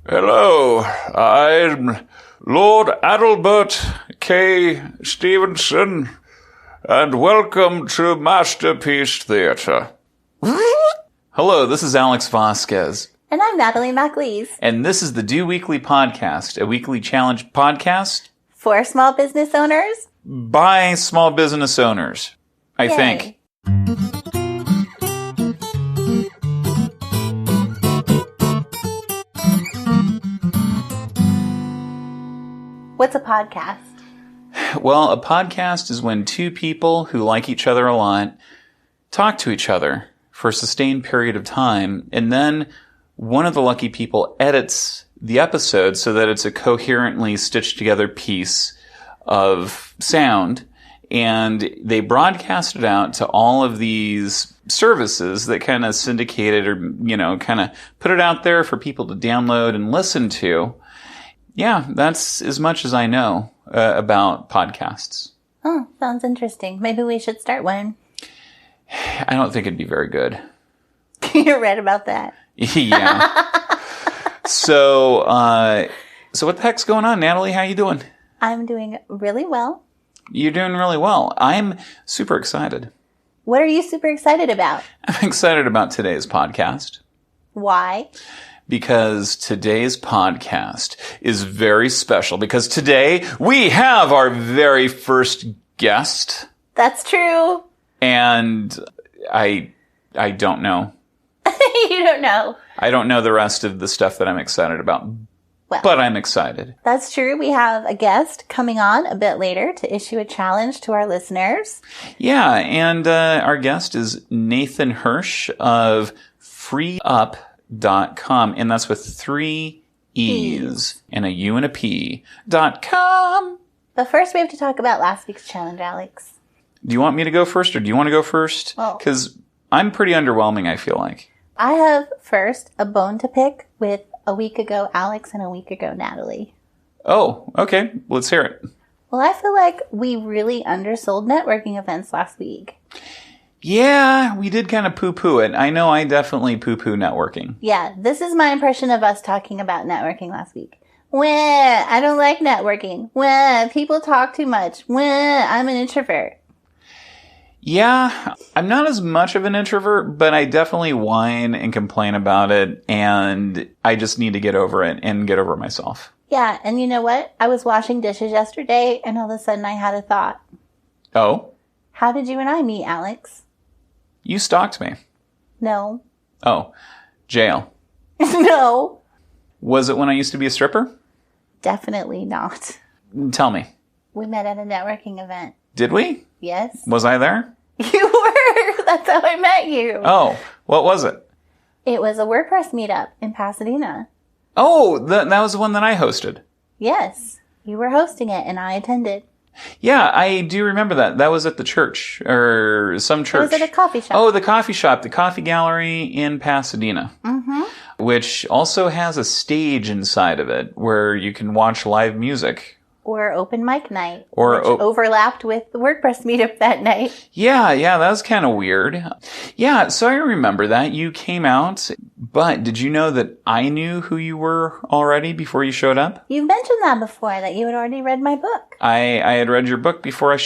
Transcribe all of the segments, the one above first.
Hello, I'm Lord Adelbert K. Stevenson, and welcome to Masterpiece Theatre. Hello, this is Alex Vasquez. And I'm Natalie MacLeese. And this is the Do Weekly Podcast, a weekly challenge podcast For small business owners? By small business owners, I think. What's a podcast? Well, a podcast is when two people who like each other a lot talk to each other for a sustained period of time, and then one of the lucky people edits the episode so that it's a coherently stitched together piece of sound, and they broadcast it out to all of these services that kind of syndicate it or, kind of put it out there for people to download and listen to. Yeah, that's as much as I know about podcasts. Oh, sounds interesting. Maybe we should start one. I don't think it'd be very good. You're right about that. Yeah. So what the heck's going on, Natalie? How you doing? I'm doing really well. You're doing really well. I'm super excited. What are you super excited about? I'm excited about today's podcast. Why? Because today's podcast is very special, because today we have our very first guest. That's true. And I don't know. You don't know. I don't know the rest of the stuff that I'm excited about. Well, but I'm excited. That's true. We have a guest coming on a bit later to issue a challenge to our listeners. Yeah, and our guest is Nathan Hirsch of freeup.com, and that's with 3 E's and a U and a P.com. But first we have to talk about last week's challenge, Alex. Do you want me to go first, or do you want to go first? Because I'm pretty underwhelming, I feel like. I have first a bone to pick with a week ago Alex and a week ago Natalie. Oh, okay. Let's hear it. Well, I feel like we really undersold networking events last week. Yeah, we did kind of poo-poo it. I know I definitely poo-poo networking. Yeah, this is my impression of us talking about networking last week. I don't like networking. People talk too much. I'm an introvert. Yeah, I'm not as much of an introvert, but I definitely whine and complain about it, and I just need to get over it and get over myself. Yeah, and you know what? I was washing dishes yesterday, and all of a sudden I had a thought. Oh? How did you and I meet, Alex? You stalked me. No. Oh, jail. No. Was it when I used to be a stripper? Definitely not. Tell me. We met at a networking event. Did we? Yes. Was I there? You were. That's how I met you. Oh, what was it? It was a WordPress meetup in Pasadena. Oh, that was the one that I hosted. Yes. You were hosting it and I attended. Yeah, I do remember that. That was at the church, or some church. It was at a coffee shop. Oh, the coffee shop, the Coffee Gallery in Pasadena. Mm-hmm. Which also has a stage inside of it where you can watch live music. Or open mic night, which overlapped with the WordPress meetup that night. Yeah, that was kind of weird. Yeah, so I remember that. You came out, but did you know that I knew who you were already before you showed up? You've mentioned that before, that you had already read my book. I had read your book before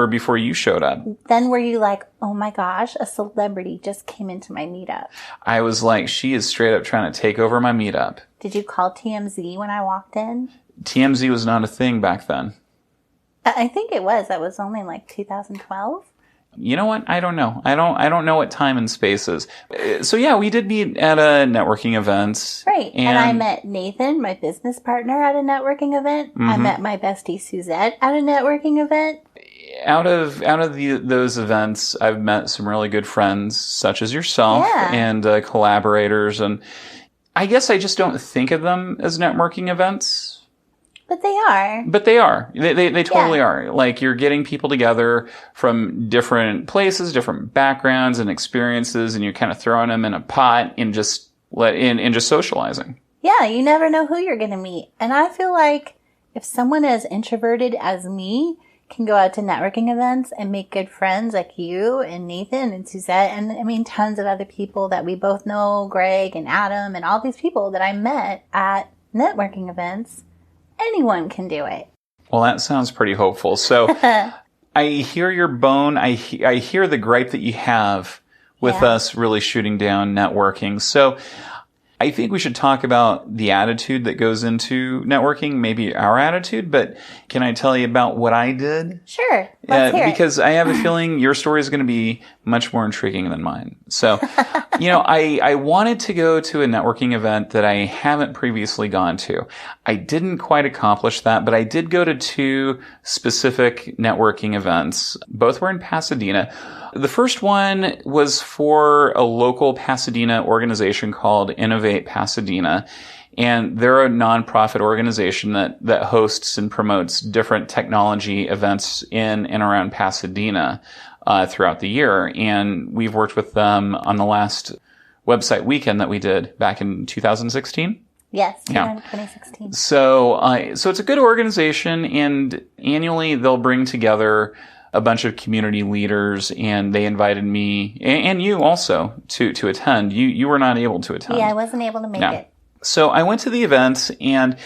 before you showed up. Then were you like, oh my gosh, a celebrity just came into my meetup? I was like, she is straight up trying to take over my meetup. Did you call TMZ when I walked in? TMZ was not a thing back then. I think it was. That was only like 2012. You know what? I don't know. I don't know what time and space is. So yeah, we did meet at a networking event. Right. And I met Nathan, my business partner, at a networking event. Mm-hmm. I met my bestie Suzette at a networking event. Out of those events, I've met some really good friends, such as yourself, and collaborators. And I guess I just don't think of them as networking events. But they are. But they are. They totally are. Like, you're getting people together from different places, different backgrounds and experiences, and you're kind of throwing them in a pot and just socializing. Yeah, you never know who you're going to meet. And I feel like if someone as introverted as me can go out to networking events and make good friends like you and Nathan and Suzette and I mean tons of other people that we both know, Greg and Adam and all these people that I met at networking events, anyone can do it. Well, that sounds pretty hopeful. So I hear your bone. I hear the gripe that you have with us really shooting down networking. So I think we should talk about the attitude that goes into networking, maybe our attitude, but can I tell you about what I did? Sure. Let's hear it. Because I have a feeling your story is going to be much more intriguing than mine. So, I wanted to go to a networking event that I haven't previously gone to. I didn't quite accomplish that, but I did go to 2 specific networking events. Both were in Pasadena. The first one was for a local Pasadena organization called Innovate Pasadena. And they're a nonprofit organization that hosts and promotes different technology events in and around Pasadena throughout the year. And we've worked with them on the last website weekend that we did back in 2016. Yes, 2016. So it's a good organization, and annually they'll bring together a bunch of community leaders, and they invited me and you also to attend. You were not able to attend. Yeah, I wasn't able to make it. So I went to the event, and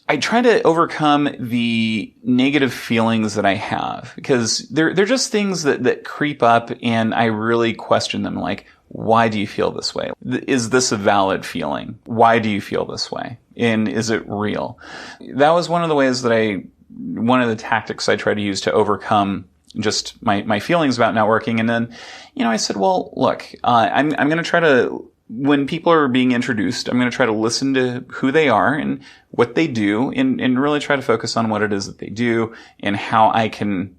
I try to overcome the negative feelings that I have, because they're just things that creep up, and I really question them. Like, why do you feel this way? Is this a valid feeling? Why do you feel this way? And is it real? That was one of the tactics I try to use to overcome just my feelings about networking. And then, I said, well, look, I'm going to try to, when people are being introduced, I'm going to try to listen to who they are and what they do, and really try to focus on what it is that they do and how I can,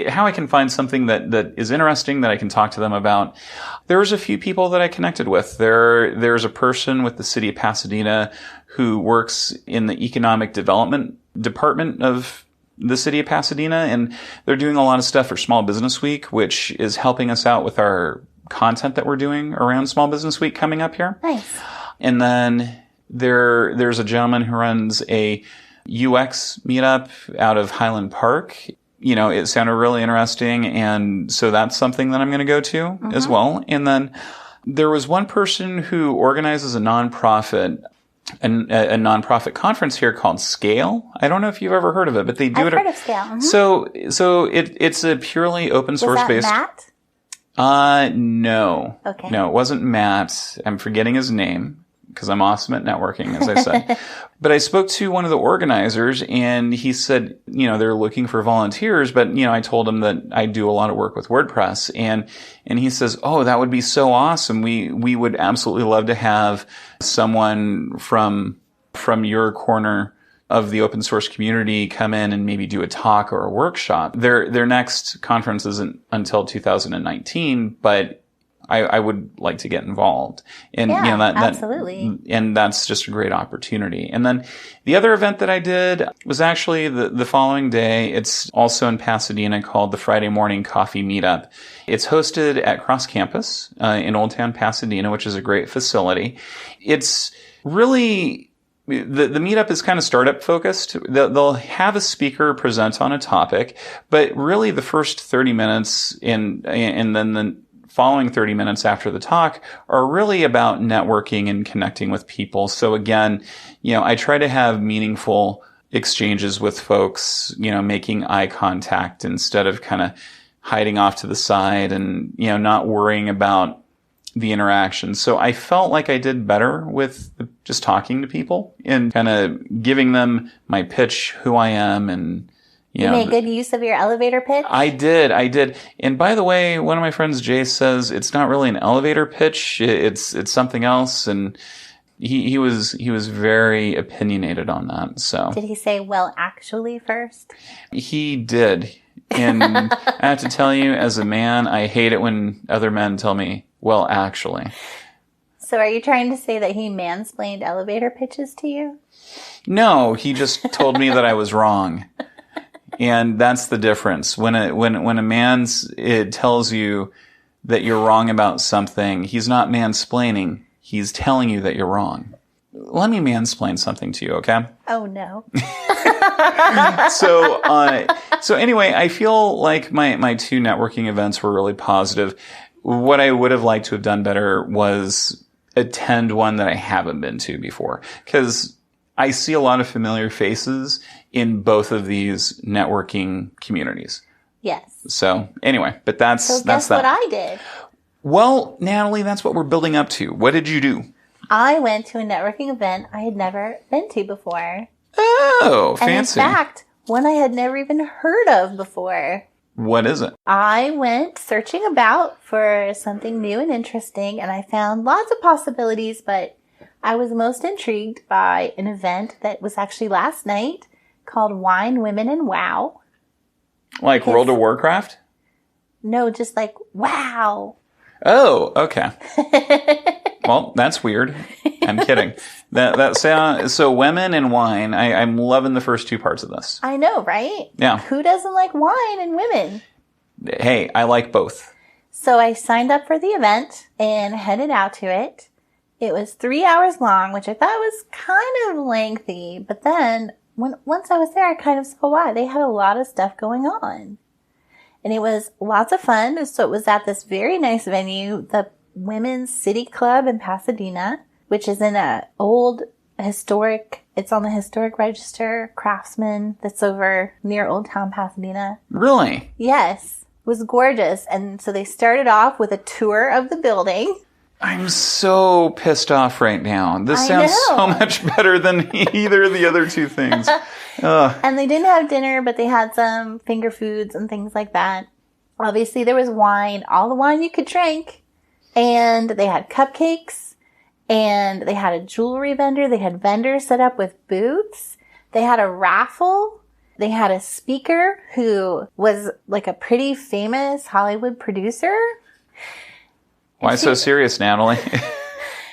how I can find something that is interesting that I can talk to them about. There's a few people that I connected with. There's a person with the city of Pasadena who works in the economic development department of the city of Pasadena, and they're doing a lot of stuff for Small Business Week, which is helping us out with our content that we're doing around Small Business Week coming up here. Nice. And then there's a gentleman who runs a UX meetup out of Highland Park. It sounded really interesting, and so that's something that I'm going to go to as well. And then there was one person who organizes a nonprofit conference here called Scale. I don't know if you've ever heard of it, but they do I've heard of Scale. Mm-hmm. So it's a purely open source based. Matt? No. Okay. No, it wasn't Matt. I'm forgetting his name because I'm awesome at networking, as I said. But I spoke to one of the organizers, and he said, they're looking for volunteers, but, I told him that I do a lot of work with WordPress, and he says, oh, that would be so awesome. We would absolutely love to have someone from your corner of the open source community come in and maybe do a talk or a workshop. Their next conference isn't until 2019, but I would like to get involved. And absolutely. And that's just a great opportunity. And then the other event that I did was actually the following day. It's also in Pasadena, called the Friday Morning Coffee Meetup. It's hosted at Cross Campus in Old Town Pasadena, which is a great facility. It's really, the meetup is kind of startup focused. They'll have a speaker present on a topic, but really the first 30 minutes and then the following 30 minutes after the talk are really about networking and connecting with people. So again, I try to have meaningful exchanges with folks, making eye contact instead of kind of hiding off to the side and, not worrying about the interaction. So I felt like I did better with just talking to people and kind of giving them my pitch, who I am, and you made good use of your elevator pitch? I did. And by the way, one of my friends, Jay, says it's not really an elevator pitch. It's something else. And he was very opinionated on that. So did he say, well, actually first? He did. And I have to tell you, as a man, I hate it when other men tell me, well, actually. So are you trying to say that he mansplained elevator pitches to you? No, he just told me that I was wrong. And that's the difference. When a man tells you that you're wrong about something, he's not mansplaining. He's telling you that you're wrong. Let me mansplain something to you, okay? Oh no. So anyway, I feel like my 2 networking events were really positive. What I would have liked to have done better was attend one that I haven't been to before, because I see a lot of familiar faces in both of these networking communities. Yes. So anyway, but that's guess that. what I did? Well, Natalie, that's what we're building up to. What did you do? I went to a networking event I had never been to before. Oh, fancy. And in fact, one I had never even heard of before. What is it? I went searching about for something new and interesting, and I found lots of possibilities, but I was most intrigued by an event that was actually last night called Wine, Women, and Wow. Like World of Warcraft? No, just like, wow. Oh, okay. Well, that's weird. I'm kidding. That sound. So women and wine. I'm loving the first two parts of this. I know, right? Yeah. Who doesn't like wine and women? Hey, I like both. So I signed up for the event and headed out to it. It was 3 hours long, which I thought was kind of lengthy. But then once I was there, I kind of saw why. They had a lot of stuff going on. And it was lots of fun. So it was at this very nice venue, the Women's City Club in Pasadena, which is in a old historic, it's on the historic register, Craftsman, that's over near Old Town Pasadena. Really? Yes. It was gorgeous. And so they started off with a tour of the building. I'm so pissed off right now. This I sounds know. so much better than either of the other two things. And they didn't have dinner, but they had some finger foods and things like that. Obviously, there was wine, all the wine you could drink. And they had cupcakes. And they had a jewelry vendor. They had vendors set up with booths. They had a raffle. They had a speaker who was like a pretty famous Hollywood producer. Why so serious, Natalie?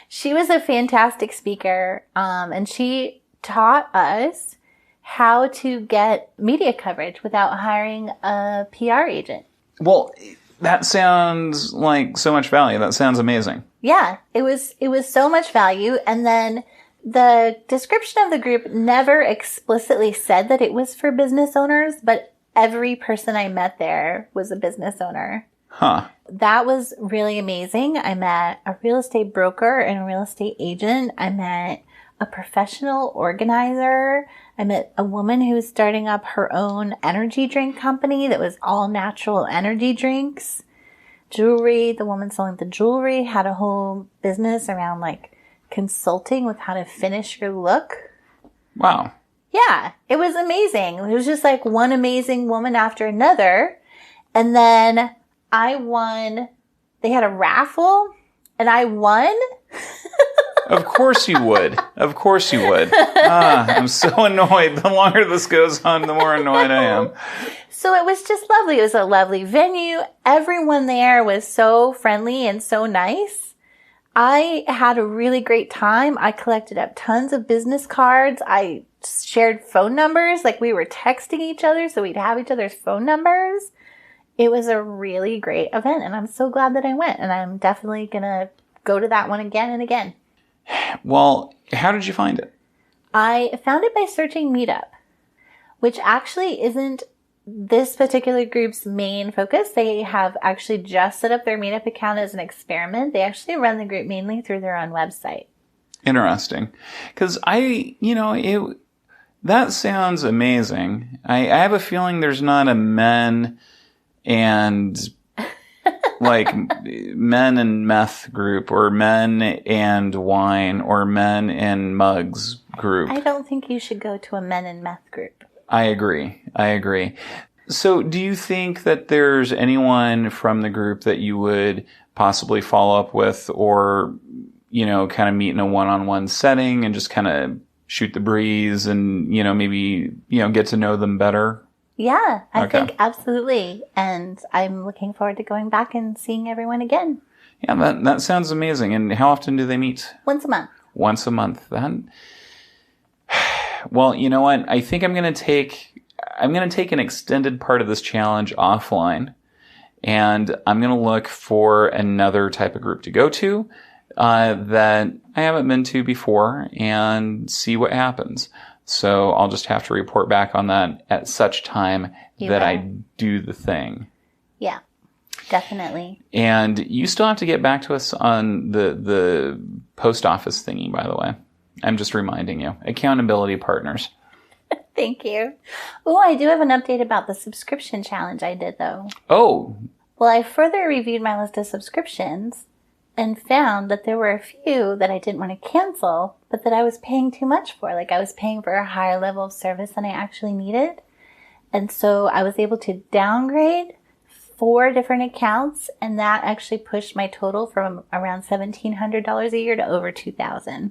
She was a fantastic speaker, and she taught us how to get media coverage without hiring a PR agent. Well, that sounds like so much value. That sounds amazing. Yeah, it was so much value. And then the description of the group never explicitly said that it was for business owners, but every person I met there was a business owner. Huh. That was really amazing. I met a real estate broker and a real estate agent. I met a professional organizer. I met a woman who was starting up her own energy drink company that was all natural energy drinks. Jewelry. The woman selling the jewelry had a whole business around like consulting with how to finish your look. Wow. Yeah, it was amazing. It was just like one amazing woman after another. And then I won. They had a raffle and I won. Of course you would. Of course you would. I'm so annoyed. The longer this goes on, the more annoyed I am. So it was just lovely. It was a lovely venue. Everyone there was so friendly and so nice. I had a really great time. I collected up tons of business cards. I shared phone numbers. Like we were texting each other so we'd have each other's phone numbers. It was a really great event and I'm so glad that I went. And I'm definitely going to go to that one again and again. Well, how did you find it? I found it by searching Meetup, which actually isn't this particular group's main focus. They have actually just set up their Meetup account as an experiment. They actually run the group mainly through their own website. Interesting. Because that sounds amazing. I have a feeling there's not a men and like men and meth group or men and wine or men and mugs group. I don't think you should go to a men and meth group. I agree. So do you think that there's anyone from the group that you would possibly follow up with or, kind of meet in a one-on-one setting and just kind of shoot the breeze and, maybe, get to know them better? Yeah, I Okay. think absolutely. And I'm looking forward to going back and seeing everyone again. Yeah, that sounds amazing. And how often do they meet? Once a month. Once a month. Well, you know what? I think I'm going to take an extended part of this challenge offline, and I'm going to look for another type of group to go to that I haven't been to before and see what happens. So I'll just have to report back on that at such time that I do the thing. Yeah, definitely. And you still have to get back to us on the post office thingy, by the way. I'm just reminding you. Accountability partners. Thank you. Oh, I do have an update about the subscription challenge I did, though. Oh. Well, I further reviewed my list of subscriptions and found that there were a few that I didn't want to cancel, but that I was paying too much for. Like, I was paying for a higher level of service than I actually needed. And so I was able to downgrade 4 different accounts, and that actually pushed my total from around $1,700 a year to over $2,000.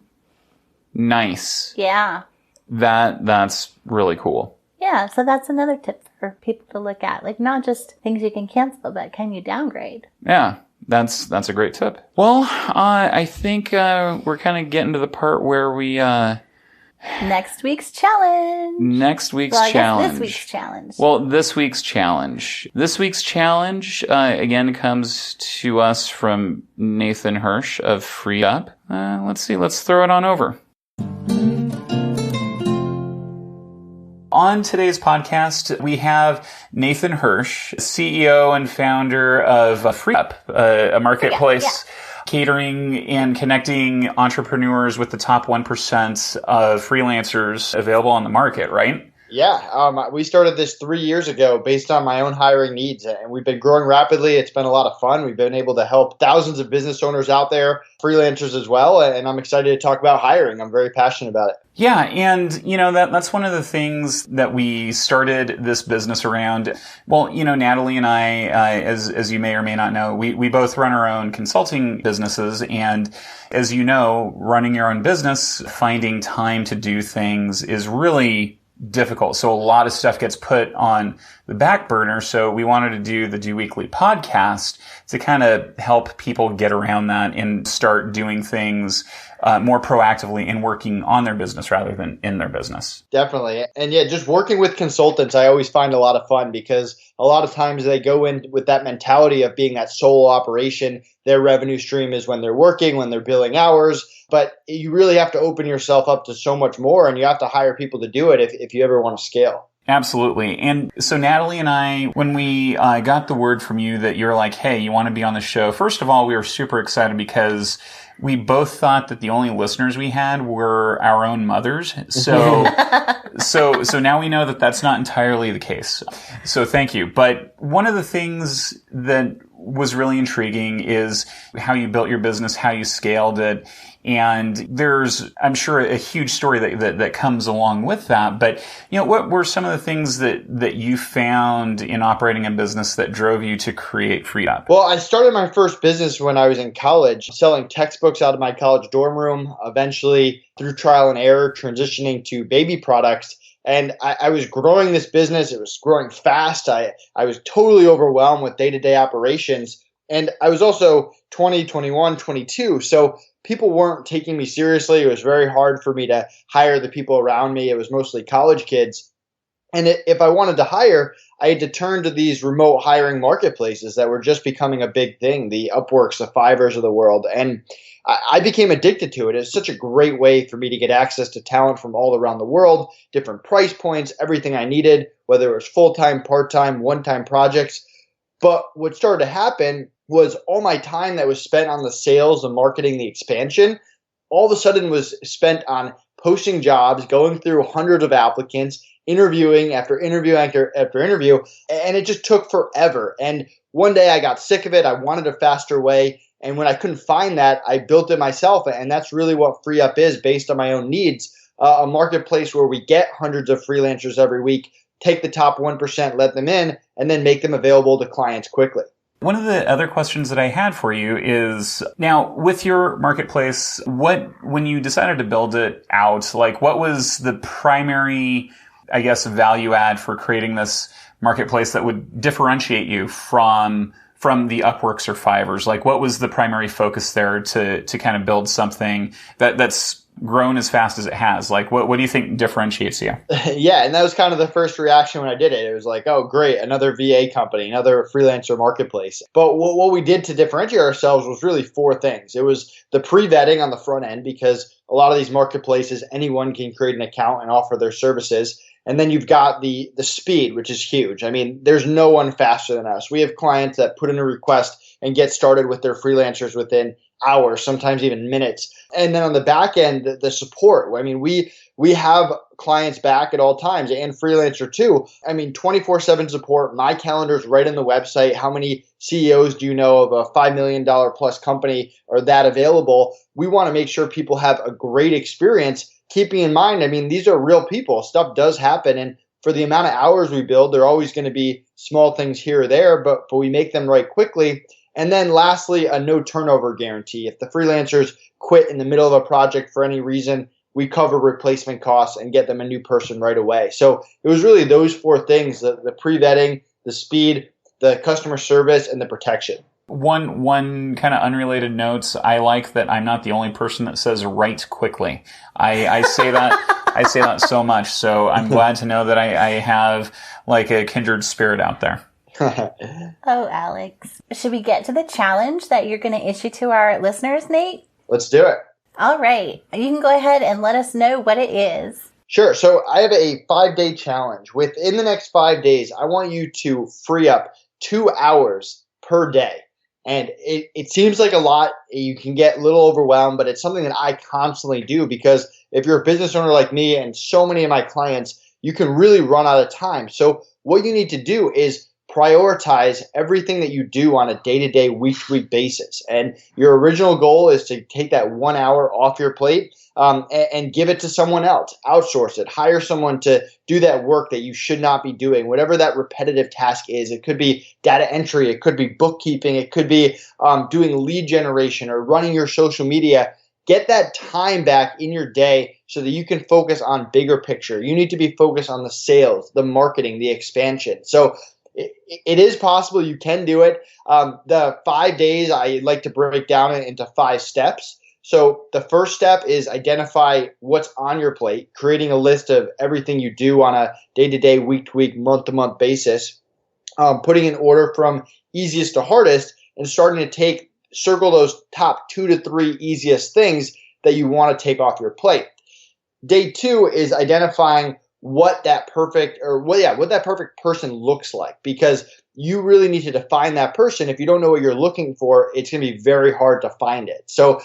Nice. Yeah. That's really cool. Yeah, so that's another tip for people to look at. Like, not just things you can cancel, but can you downgrade? Yeah, that's a great tip. Well, I think we're kind of getting to the part where we... Next week's challenge. Next week's well, I challenge. guess this week's challenge. Well, this week's challenge. This week's challenge, again, comes to us from Nathan Hirsch of Free Up. Let's see. Let's throw it on over. On today's podcast, we have Nathan Hirsch, CEO and founder of Free Up, a marketplace catering and connecting entrepreneurs with the top 1% of freelancers available on the market, right? Yeah, we started this 3 years ago based on my own hiring needs, and we've been growing rapidly. It's been a lot of fun. We've been able to help thousands of business owners out there, freelancers as well, and I'm excited to talk about hiring. I'm very passionate about it. Yeah, and that's one of the things that we started this business around. Well, Natalie and I, as you may or may not know, we both run our own consulting businesses, and as you know, running your own business, finding time to do things is really difficult. So a lot of stuff gets put on the back burner. So we wanted to do the Do Weekly podcast to kind of help people get around that and start doing things more proactively and working on their business rather than in their business. Definitely. And yeah, just working with consultants, I always find a lot of fun because a lot of times they go in with that mentality of being that solo operation. Their revenue stream is when they're working, when they're billing hours. But you really have to open yourself up to so much more, and you have to hire people to do it if you ever want to scale. Absolutely. And so Natalie and I, when we got the word from you that you're like, hey, you want to be on the show, first of all, we were super excited because we both thought that the only listeners we had were our own mothers. So, so now we know that that's not entirely the case. So thank you. But one of the things that was really intriguing is how you built your business, how you scaled it. And there's, I'm sure, a huge story that comes along with that. But, what were some of the things that you found in operating a business that drove you to create Free Up? Well, I started my first business when I was in college, selling textbooks out of my college dorm room, eventually through trial and error, transitioning to baby products. And I was growing this business. It was growing fast. I was totally overwhelmed with day-to-day operations. And I was also 20, 21, 22. So people weren't taking me seriously. It was very hard for me to hire the people around me. It was mostly college kids. And if I wanted to hire, I had to turn to these remote hiring marketplaces that were just becoming a big thing, the Upworks, the Fivers of the world. And I became addicted to it. It's such a great way for me to get access to talent from all around the world, different price points, everything I needed, whether it was full-time, part-time, one-time projects. But what started to happen was all my time that was spent on the sales, the marketing, the expansion, all of a sudden was spent on posting jobs, going through hundreds of applicants, interviewing after interview after interview, and it just took forever. And one day I got sick of it. I wanted a faster way. And when I couldn't find that, I built it myself. And that's really what Free Up is, based on my own needs, a marketplace where we get hundreds of freelancers every week, take the top 1%, let them in, and then make them available to clients quickly. One of the other questions that I had for you is, now with your marketplace, when you decided to build it out, like what was the primary, I guess, value add for creating this marketplace that would differentiate you from the Upworks or Fivers? Like what was the primary focus there to kind of build something that's grown as fast as it has? Like what do you think differentiates you? Yeah, and that was kind of the first reaction when I did it. It was like, oh, great, another VA company, another freelancer marketplace. But what we did to differentiate ourselves was really 4 things. It was the pre-vetting on the front end, because a lot of these marketplaces, anyone can create an account and offer their services. And then you've got the speed, which is huge. I mean, there's no one faster than us. We have clients that put in a request and get started with their freelancers within hours, sometimes even minutes. And then on the back end, the support. I mean, we have clients back at all times and freelancer too. I mean, 24/7 support. My calendar's right on the website. How many CEOs do you know of a $5 million plus company are that available? We want to make sure people have a great experience, keeping in mind, I mean, these are real people. Stuff does happen. And for the amount of hours we build, there are always going to be small things here or there, but we make them right quickly. And then lastly, a no turnover guarantee. If the freelancers quit in the middle of a project for any reason, we cover replacement costs and get them a new person right away. So it was really those four things, the pre-vetting, the speed, the customer service, and the protection. One kind of unrelated notes. I like that I'm not the only person that says write quickly. I say that I say that so much. So I'm glad to know that I have like a kindred spirit out there. Oh, Alex. Should we get to the challenge that you're going to issue to our listeners, Nate? Let's do it. All right. You can go ahead and let us know what it is. Sure. So I have a 5-day challenge. Within the next 5 days, I want you to free up 2 hours per day. And it seems like a lot. You can get a little overwhelmed, but it's something that I constantly do because if you're a business owner like me and so many of my clients, you can really run out of time. So what you need to do is prioritize everything that you do on a day-to-day, week-to-week basis. And your original goal is to take that 1 hour off your plate and give it to someone else. Outsource it. Hire someone to do that work that you should not be doing, whatever that repetitive task is. It could be data entry. It could be bookkeeping. It could be doing lead generation or running your social media. Get that time back in your day so that you can focus on bigger picture. You need to be focused on the sales, the marketing, the expansion. So it is possible. You can do it. The 5 days, I like to break down it into 5 steps. So the first step is identify what's on your plate, creating a list of everything you do on a day-to-day, week-to-week, month-to-month basis, putting in order from easiest to hardest, and starting to circle those top 2 to 3 easiest things that you want to take off your plate. Day 2 is identifying what that perfect person looks like, because you really need to define that person. If you don't know what you're looking for, it's going to be very hard to find it. So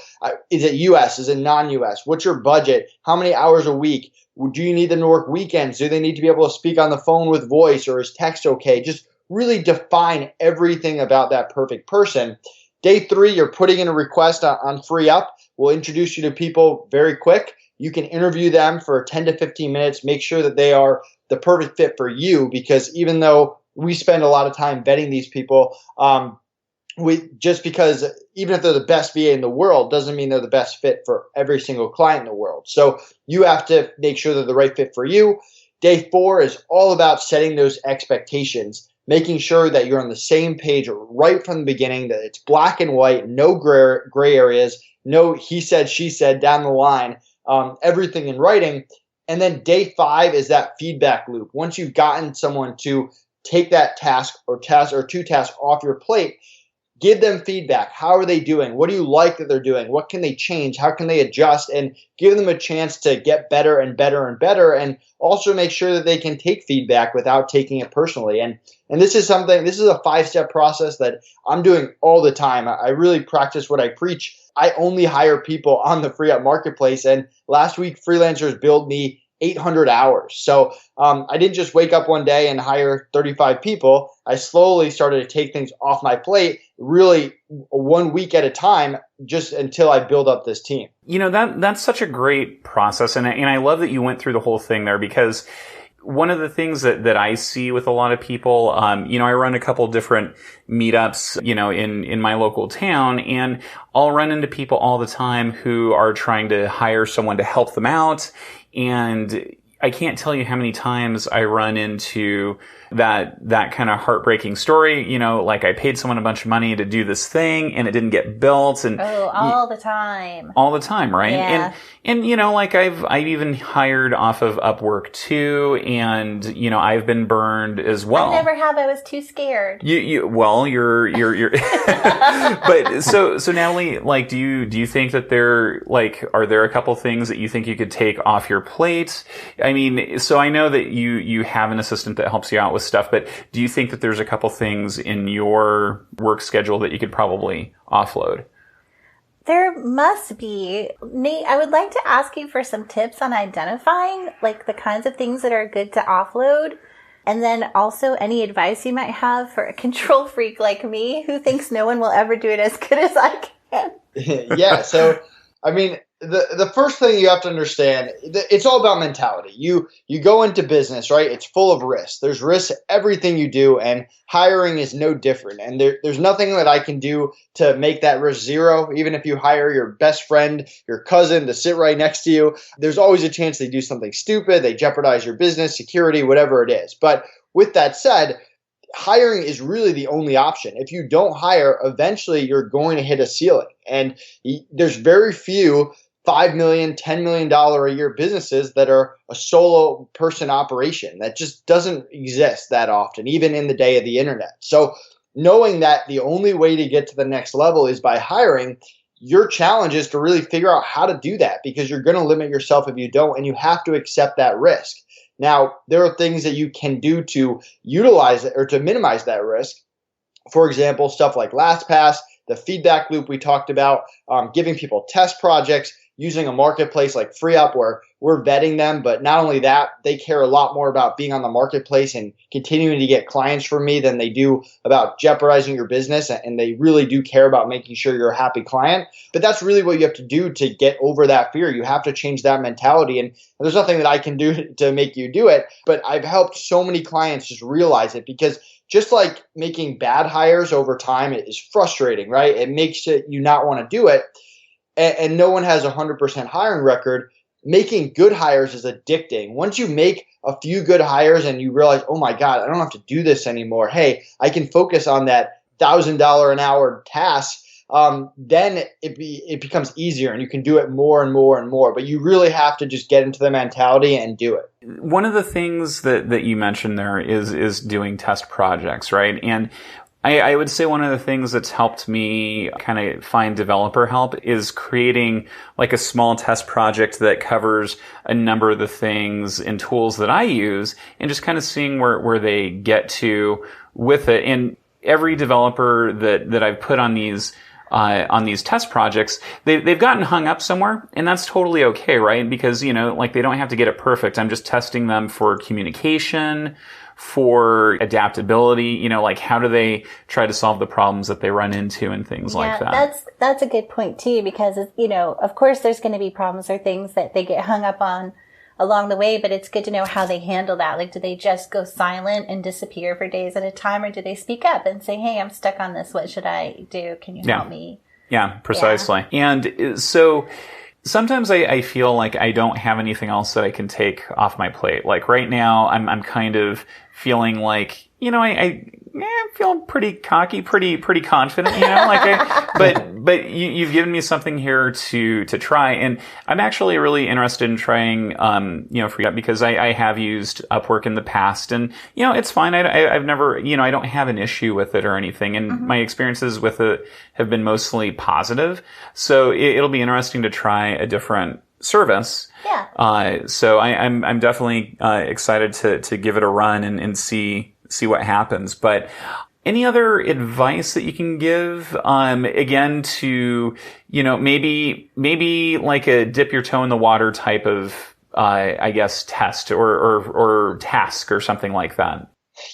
is it US? Is it non-US? What's your budget? How many hours a week? Do you need them to work weekends? Do they need to be able to speak on the phone with voice, or is text okay? Just really define everything about that perfect person. Day 3, you're putting in a request on Free Up. We'll introduce you to people very quick. You can interview them for 10 to 15 minutes. Make sure that they are the perfect fit for you, because even though we spend a lot of time vetting these people, because even if they're the best VA in the world doesn't mean they're the best fit for every single client in the world. So you have to make sure they're the right fit for you. Day 4 is all about setting those expectations, making sure that you're on the same page right from the beginning, that it's black and white, no gray areas, no he said, she said down the line, everything in writing. And then day 5 is that feedback loop. Once you've gotten someone to take that task or 2 tasks off your plate, give them feedback. How are they doing? What do you like that they're doing? What can they change? How can they adjust? And give them a chance to get better and better and better, and also make sure that they can take feedback without taking it personally. And this is a 5-step process that I'm doing all the time. I really practice what I preach. I only hire people on the Free Up Marketplace, and last week freelancers billed me 800 hours. So I didn't just wake up one day and hire 35 people. I slowly started to take things off my plate, really 1 week at a time, just until I build up this team. You know, that's such a great process. And I love that you went through the whole thing there, because one of the things that I see with a lot of people, I run a couple different meetups, in my local town, and I'll run into people all the time who are trying to hire someone to help them out. And I can't tell you how many times I run into that kind of heartbreaking story. Like I paid someone a bunch of money to do this thing and it didn't get built. And all the time. All the time, right? Yeah. And like I've even hired off of Upwork too, and I've been burned as well. I never have. I was too scared. You're but so Natalie, like, do you think that are there a couple things that you think you could take off your plate? I mean, so I know that you have an assistant that helps you out with stuff, but do you think that there's a couple things in your work schedule that you could probably offload? There must be. Nate, I would like to ask you for some tips on identifying like the kinds of things that are good to offload. And then also any advice you might have for a control freak like me who thinks no one will ever do it as good as I can. Yeah. So, I mean, the first thing you have to understand, it's all about mentality. You go into business, right? It's full of risks. There's risks everything you do, and hiring is no different. And there's nothing that I can do to make that risk zero. Even if you hire your best friend, your cousin to sit right next to you, there's always a chance they do something stupid. They jeopardize your business, security, whatever it is. But with that said, hiring is really the only option. If you don't hire, eventually you're going to hit a ceiling. And there's very few $5 million, $10 million a year businesses that are a solo person operation. That just doesn't exist that often, even in the day of the internet. So knowing that the only way to get to the next level is by hiring, your challenge is to really figure out how to do that, because you're going to limit yourself if you don't, and you have to accept that risk. Now, there are things that you can do to utilize it or to minimize that risk. For example, stuff like LastPass, the feedback loop we talked about, giving people test projects, using a marketplace like FreeUp where we're vetting them. But not only that, they care a lot more about being on the marketplace and continuing to get clients from me than they do about jeopardizing your business. And they really do care about making sure you're a happy client. But that's really what you have to do to get over that fear. You have to change that mentality. And there's nothing that I can do to make you do it. But I've helped so many clients just realize it, because just like making bad hires over time is frustrating, right? It makes you not want to do it. And no one has a 100% hiring record. Making good hires is addicting. Once you make a few good hires and you realize, oh my God, I don't have to do this anymore. Hey, I can focus on that $1,000 an hour task. Then it becomes easier and you can do it more and more and more. But you really have to just get into the mentality and do it. One of the things that you mentioned there is doing test projects, right? And I would say one of the things that's helped me kind of find developer help is creating like a small test project that covers a number of the things and tools that I use, and just kind of seeing where they get to with it. And every developer that I've put on these test projects, they've gotten hung up somewhere, and that's totally okay, right? Because, like they don't have to get it perfect. I'm just testing them for communication, for adaptability, like how do they try to solve the problems that they run into and things like that. That's a good point too, because, of course there's going to be problems or things that they get hung up on along the way, but it's good to know how they handle that. Like, do they just go silent and disappear for days at a time, or do they speak up and say, hey, I'm stuck on this. What should I do? Can you help me? Yeah, precisely. Yeah. And so sometimes I feel like I don't have anything else that I can take off my plate. Like right now, I'm kind of feeling like, I feel pretty cocky, pretty confident, but you've given me something here to try. And I'm actually really interested in trying, FreeUp, because I have used Upwork in the past, and, it's fine. I've never, I don't have an issue with it or anything. And my experiences with it have been mostly positive. So it'll be interesting to try a different service. Yeah. So I'm definitely excited to give it a run and see what happens. But any other advice that you can give, again, to, maybe like a dip your toe in the water type of, test or task or something like that?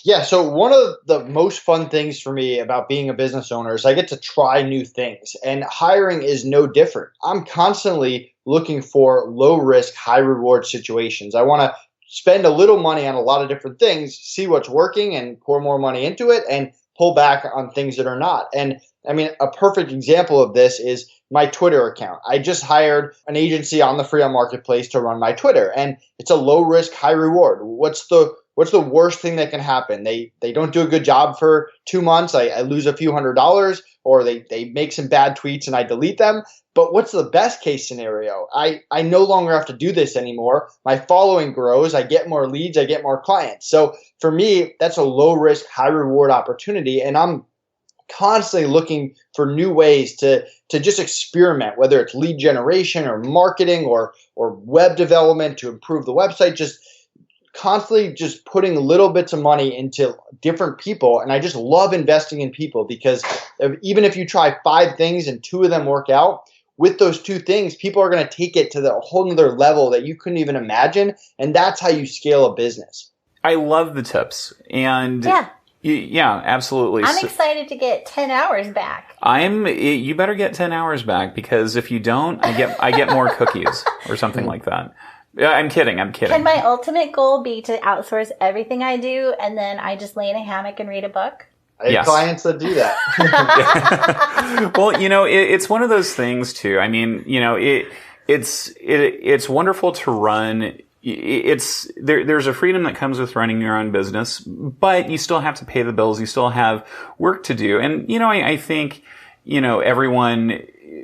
Yeah, so one of the most fun things for me about being a business owner is I get to try new things, and hiring is no different. I'm constantly looking for low risk, high reward situations. I want to spend a little money on a lot of different things, see what's working and pour more money into it, and pull back on things that are not. And I mean, a perfect example of this is my Twitter account. I just hired an agency on the FreeUp marketplace to run my Twitter, and it's a low risk, high reward. What's the worst thing that can happen? They don't do a good job for 2 months. I lose a few $100s, or they make some bad tweets and I delete them. But what's the best case scenario? I no longer have to do this anymore. My following grows. I get more leads. I get more clients. So for me, that's a low risk, high reward opportunity. And I'm constantly looking for new ways to just experiment, whether it's lead generation or marketing or web development to improve the website, just constantly just putting little bits of money into different people. And I just love investing in people, because even if you try 5 things and 2 of them work out, with those two things, people are going to take it to the whole other level that you couldn't even imagine. And that's how you scale a business. I love the tips. And yeah, absolutely. I'm excited to get 10 hours back. You better get 10 hours back, because if you don't, I get more cookies or something like that. I'm kidding. Can my ultimate goal be to outsource everything I do and then I just lay in a hammock and read a book? I have clients that do that. Well, it's one of those things too. I mean, it's wonderful to run. There's a freedom that comes with running your own business, but you still have to pay the bills. You still have work to do. And, I think,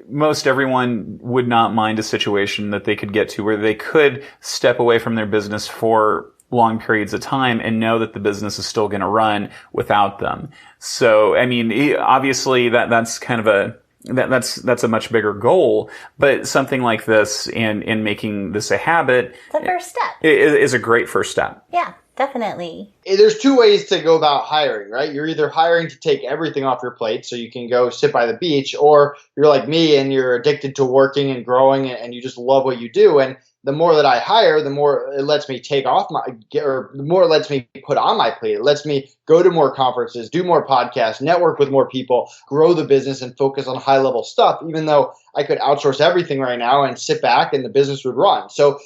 most everyone would not mind a situation that they could get to where they could step away from their business for long periods of time and know that the business is still going to run without them. So, I mean, obviously that's kind of that's a much bigger goal, but something like this and making this a habit, the first step is a great first step. Yeah, definitely. There's two ways to go about hiring, right? You're either hiring to take everything off your plate so you can go sit by the beach, or you're like me and you're addicted to working and growing and you just love what you do. And the more that I hire, the more it lets me the more it lets me put on my plate. It lets me go to more conferences, do more podcasts, network with more people, grow the business and focus on high level stuff, even though I could outsource everything right now and sit back and the business would run. So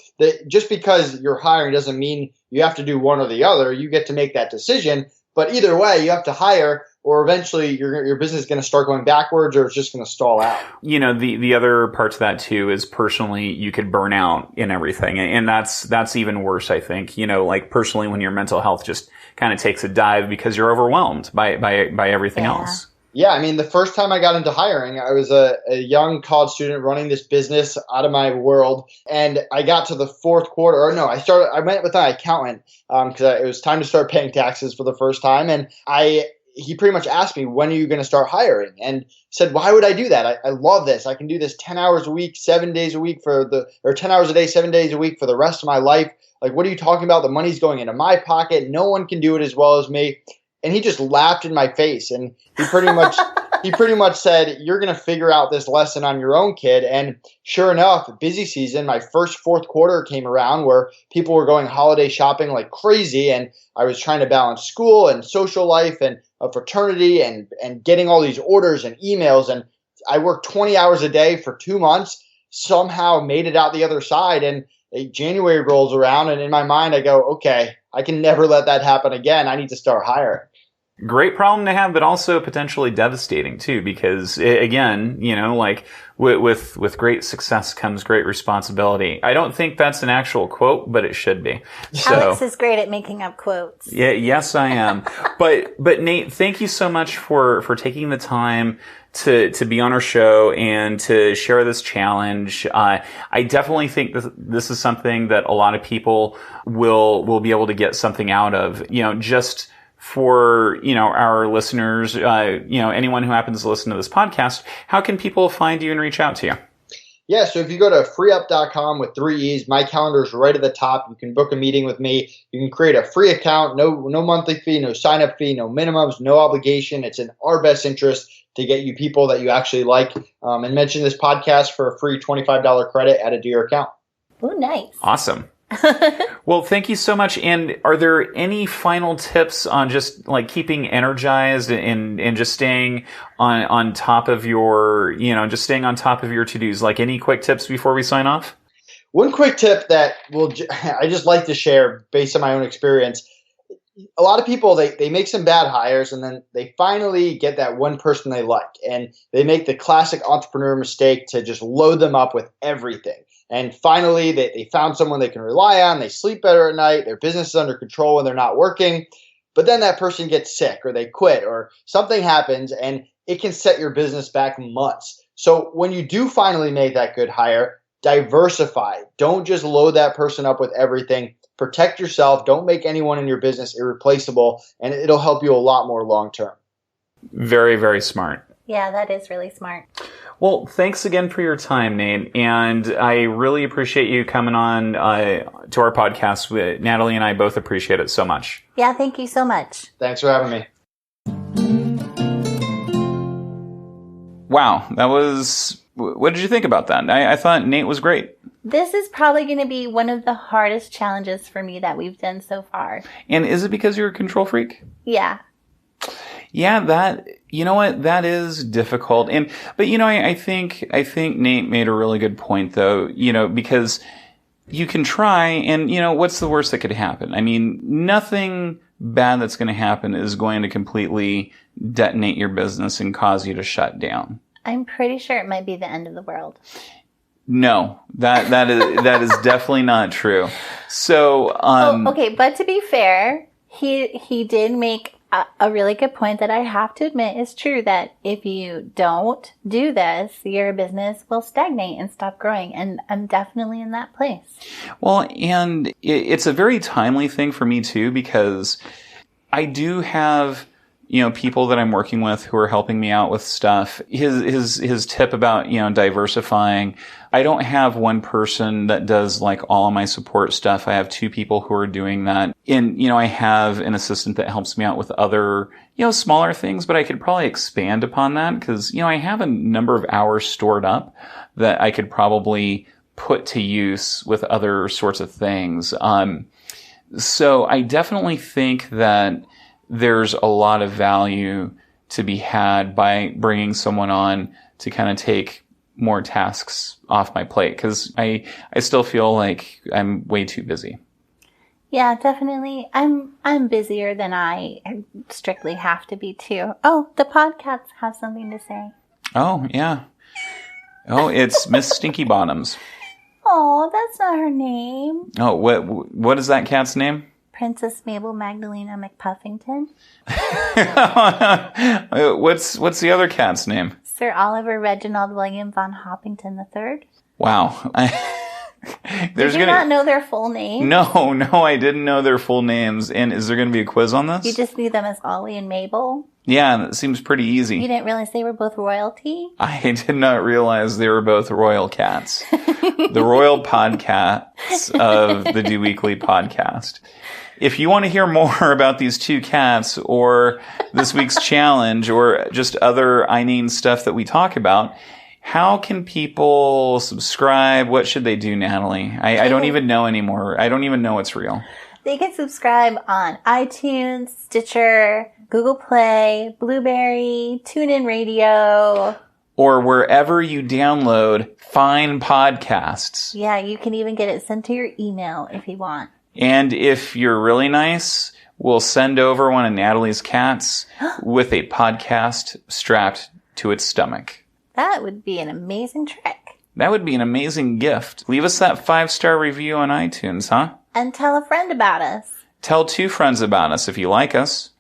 just because you're hiring doesn't mean you have to do one or the other. You get to make that decision. But either way, you have to hire, or eventually your business is going to start going backwards, or it's just going to stall out. The other part to that too is personally you could burn out in everything. And that's even worse, I think. Like personally when your mental health just kind of takes a dive because you're overwhelmed by everything else. Yeah, I mean, the first time I got into hiring, I was a young college student running this business out of my world. And I got to the fourth quarter, I went with an accountant because it was time to start paying taxes for the first time. And he pretty much asked me, when are you going to start hiring? And said, why would I do that? I love this. I can do this 10 hours a week, 7 days a week or 10 hours a day, 7 days a week for the rest of my life. Like, what are you talking about? The money's going into my pocket. No one can do it as well as me. And he just laughed in my face. And he pretty much said, you're going to figure out this lesson on your own, kid. And sure enough, busy season, my first fourth quarter came around where people were going holiday shopping like crazy. And I was trying to balance school and social life and a fraternity and getting all these orders and emails. And I worked 20 hours a day for 2 months, somehow made it out the other side. And January rolls around. And in my mind, I go, okay, I can never let that happen again. I need to start hiring. Great problem to have, but also potentially devastating too, because again, like with great success comes great responsibility. I don't think that's an actual quote, but it should be. Alex is great at making up quotes. Yeah, yes, I am. but Nate, thank you so much for taking the time to be on our show and to share this challenge. I definitely think this is something that a lot of people will be able to get something out of, just for, our listeners, anyone who happens to listen to this podcast. How can people find you and reach out to you? Yeah, so if you go to freeup.com with 3 E's, my calendar is right at the top. You can book a meeting with me. You can create a free account, no monthly fee, no sign-up fee, no minimums, no obligation. It's in our best interest to get you people that you actually like, and mention this podcast for a free $25 credit added to your account. Oh, nice. Awesome. Well, thank you so much. And are there any final tips on just like keeping energized and just staying on top of your, staying on top of your to-dos? Like any quick tips before we sign off? One quick tip that I just like to share based on my own experience. A lot of people, they make some bad hires and then they finally get that one person they like. And they make the classic entrepreneur mistake to just load them up with everything. And finally, they found someone they can rely on. They sleep better at night. Their business is under control when they're not working. But then that person gets sick or they quit or something happens and it can set your business back months. So when you do finally make that good hire, diversify. Don't just load that person up with everything. Protect yourself. Don't make anyone in your business irreplaceable, and it'll help you a lot more long term. Very, very smart. Yeah, that is really smart. Well, thanks again for your time, Nate. And I really appreciate you coming on to our podcast. Natalie and I both appreciate it so much. Yeah, thank you so much. Thanks for having me. Wow, that was What did you think about that? I thought Nate was great. This is probably going to be one of the hardest challenges for me that we've done so far. And is it because you're a control freak? Yeah. Yeah, you know what? That is difficult. But I think Nate made a really good point though, because you can try and, what's the worst that could happen? I mean, nothing bad that's going to happen is going to completely detonate your business and cause you to shut down. I'm pretty sure it might be the end of the world. No, that is definitely not true. So, okay, but to be fair, he did make a really good point that I have to admit is true, that if you don't do this, your business will stagnate and stop growing. And I'm definitely in that place. Well, and it's a very timely thing for me too, because I do have, people that I'm working with who are helping me out with stuff. His tip about, diversifying. I don't have one person that does like all of my support stuff. I have two people who are doing that. And, I have an assistant that helps me out with other, smaller things, but I could probably expand upon that because, I have a number of hours stored up that I could probably put to use with other sorts of things. So I definitely think that there's a lot of value to be had by bringing someone on to kind of take more tasks off my plate, because I still feel like I'm way too busy. Yeah, definitely. I'm busier than I strictly have to be too. Oh, the podcasts have something to say. Oh, yeah. Oh, it's Miss Stinky Bottoms. Oh, that's not her name. Oh, what is that cat's name? Princess Mabel Magdalena McPuffington. What's the other cat's name? Sir Oliver Reginald William von Hoppington III. Wow. Did you not know their full names? No, I didn't know their full names. And is there going to be a quiz on this? You just knew them as Ollie and Mabel? Yeah, that seems pretty easy. You didn't realize they were both royalty? I did not realize they were both royal cats. The royal podcats of the Do Weekly podcast. If you want to hear more about these two cats or this week's challenge or just other inane stuff that we talk about, how can people subscribe? What should they do, Natalie? I don't even know anymore. I don't even know what's real. They can subscribe on iTunes, Stitcher, Google Play, Blueberry, TuneIn Radio. Or wherever you download fine podcasts. Yeah, you can even get it sent to your email if you want. And if you're really nice, we'll send over one of Natalie's cats with a podcast strapped to its stomach. That would be an amazing trick. That would be an amazing gift. Leave us that 5-star review on iTunes, huh? And tell a friend about us. Tell 2 friends about us if you like us.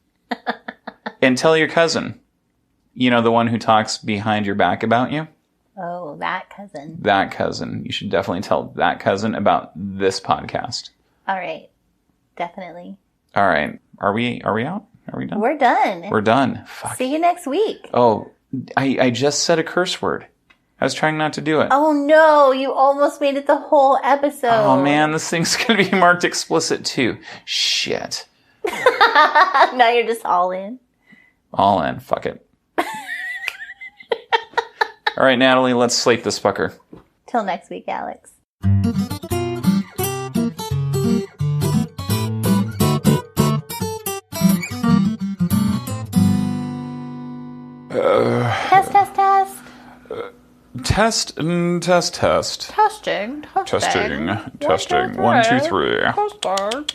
And tell your cousin. The one who talks behind your back about you. Oh, that cousin. That cousin. You should definitely tell that cousin about this podcast. All right. Definitely. All right. Are we out? Are we done? We're done. We're done. Fuck. See you next week. Oh, I just said a curse word. I was trying not to do it. Oh, no. You almost made it the whole episode. Oh, man. This thing's going to be marked explicit, too. Shit. Now you're just all in. All in. Fuck it. All right, Natalie, let's slate this fucker. Till next week, Alex. Test. Test. Testing. 1, 2, 3. Testing.